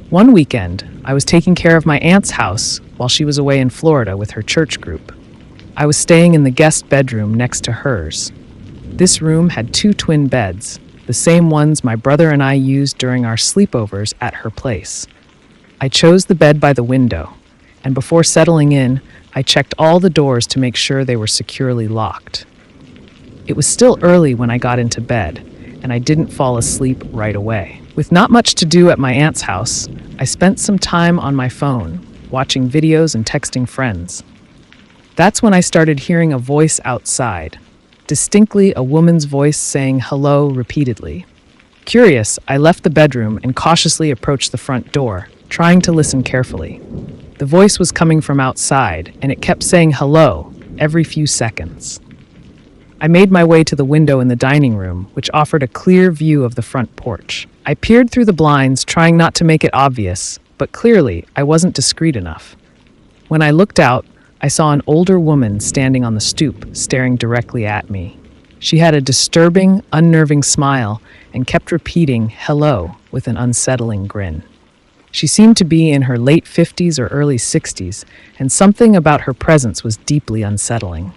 One weekend, I was taking care of my aunt's house while she was away in Florida with her church group. I was staying in the guest bedroom next to hers. This room had two twin beds, the same ones my brother and I used during our sleepovers at her place. I chose the bed by the window, and before settling in, I checked all the doors to make sure they were securely locked. It was still early when I got into bed, and I didn't fall asleep right away. With not much to do at my aunt's house, I spent some time on my phone, watching videos and texting friends. That's when I started hearing a voice outside, distinctly a woman's voice saying hello repeatedly. Curious, I left the bedroom and cautiously approached the front door, trying to listen carefully. The voice was coming from outside, and it kept saying hello every few seconds. I made my way to the window in the dining room, which offered a clear view of the front porch. I peered through the blinds, trying not to make it obvious, but clearly I wasn't discreet enough. When I looked out, I saw an older woman standing on the stoop, staring directly at me. She had a disturbing, unnerving smile and kept repeating hello with an unsettling grin. She seemed to be in her late 50s or early 60s, and something about her presence was deeply unsettling.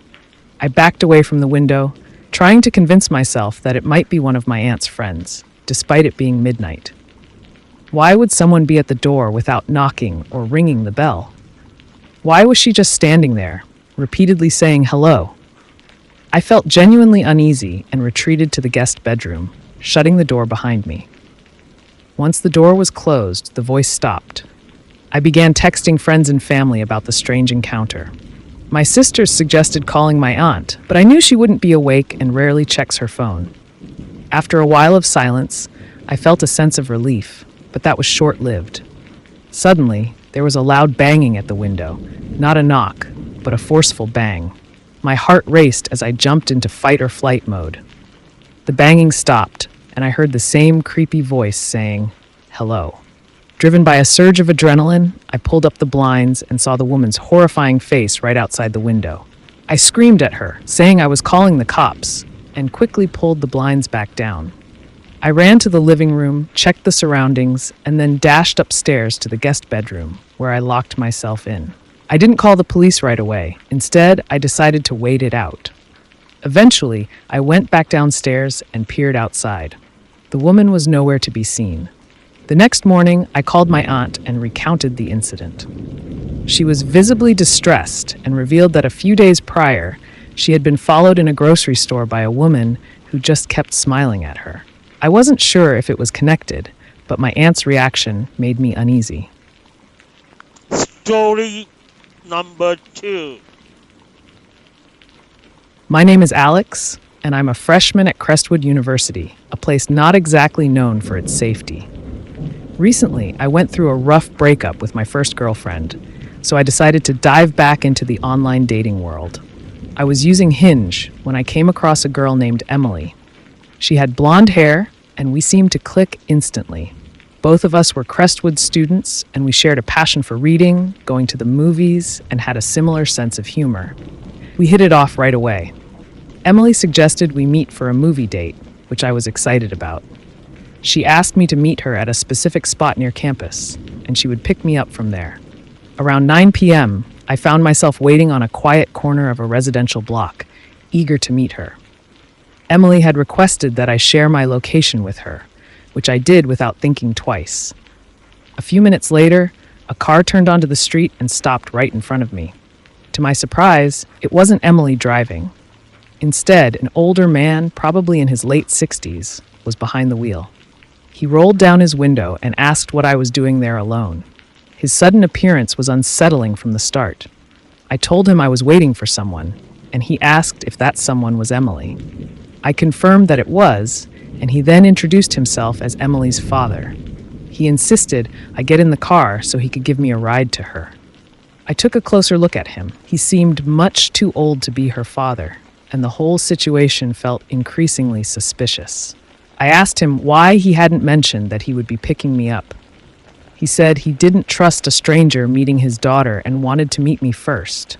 I backed away from the window, trying to convince myself that it might be one of my aunt's friends, despite it being midnight. Why would someone be at the door without knocking or ringing the bell? Why was she just standing there, repeatedly saying hello? I felt genuinely uneasy and retreated to the guest bedroom, shutting the door behind me. Once the door was closed, the voice stopped. I began texting friends and family about the strange encounter. My sisters suggested calling my aunt, but I knew she wouldn't be awake and rarely checks her phone. After a while of silence, I felt a sense of relief, but that was short-lived. Suddenly, there was a loud banging at the window, not a knock, but a forceful bang. My heart raced as I jumped into fight-or-flight mode. The banging stopped, and I heard the same creepy voice saying, hello. Driven by a surge of adrenaline, I pulled up the blinds and saw the woman's horrifying face right outside the window. I screamed at her, saying I was calling the cops, and quickly pulled the blinds back down. I ran to the living room, checked the surroundings, and then dashed upstairs to the guest bedroom, where I locked myself in. I didn't call the police right away. Instead, I decided to wait it out. Eventually, I went back downstairs and peered outside. The woman was nowhere to be seen. The next morning, I called my aunt and recounted the incident. She was visibly distressed and revealed that a few days prior, she had been followed in a grocery store by a woman who just kept smiling at her. I wasn't sure if it was connected, but my aunt's reaction made me uneasy. Story number 2. My name is Alex, and I'm a freshman at Crestwood University, a place not exactly known for its safety. Recently, I went through a rough breakup with my first girlfriend, so I decided to dive back into the online dating world. I was using Hinge when I came across a girl named Emily. She had blonde hair, and we seemed to click instantly. Both of us were Crestwood students, and we shared a passion for reading, going to the movies, and had a similar sense of humor. We hit it off right away. Emily suggested we meet for a movie date, which I was excited about. She asked me to meet her at a specific spot near campus, and she would pick me up from there. Around 9 p.m., I found myself waiting on a quiet corner of a residential block, eager to meet her. Emily had requested that I share my location with her, which I did without thinking twice. A few minutes later, a car turned onto the street and stopped right in front of me. To my surprise, it wasn't Emily driving. Instead, an older man, probably in his late 60s, was behind the wheel. He rolled down his window and asked what I was doing there alone. His sudden appearance was unsettling from the start. I told him I was waiting for someone, and he asked if that someone was Emily. I confirmed that it was, and he then introduced himself as Emily's father. He insisted I get in the car so he could give me a ride to her. I took a closer look at him. He seemed much too old to be her father, and the whole situation felt increasingly suspicious. I asked him why he hadn't mentioned that he would be picking me up. He said he didn't trust a stranger meeting his daughter and wanted to meet me first.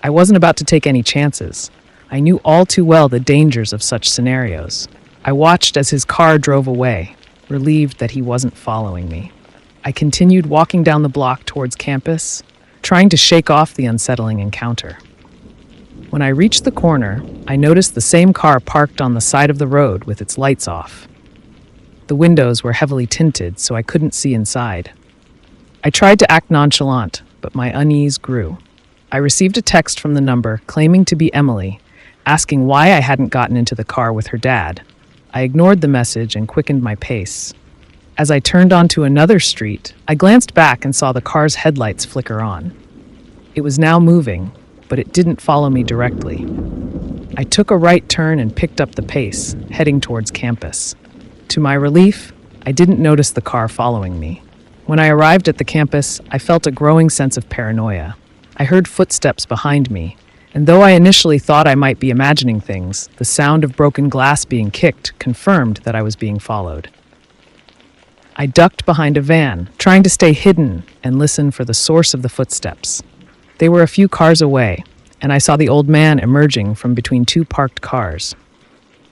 I wasn't about to take any chances. I knew all too well the dangers of such scenarios. I watched as his car drove away, relieved that he wasn't following me. I continued walking down the block towards campus, trying to shake off the unsettling encounter. When I reached the corner, I noticed the same car parked on the side of the road with its lights off. The windows were heavily tinted, so I couldn't see inside. I tried to act nonchalant, but my unease grew. I received a text from the number claiming to be Emily, asking why I hadn't gotten into the car with her dad. I ignored the message and quickened my pace. As I turned onto another street, I glanced back and saw the car's headlights flicker on. It was now moving, but it didn't follow me directly. I took a right turn and picked up the pace, heading towards campus. To my relief, I didn't notice the car following me. When I arrived at the campus, I felt a growing sense of paranoia. I heard footsteps behind me, and though I initially thought I might be imagining things, the sound of broken glass being kicked confirmed that I was being followed. I ducked behind a van, trying to stay hidden and listen for the source of the footsteps. They were a few cars away, and I saw the old man emerging from between two parked cars.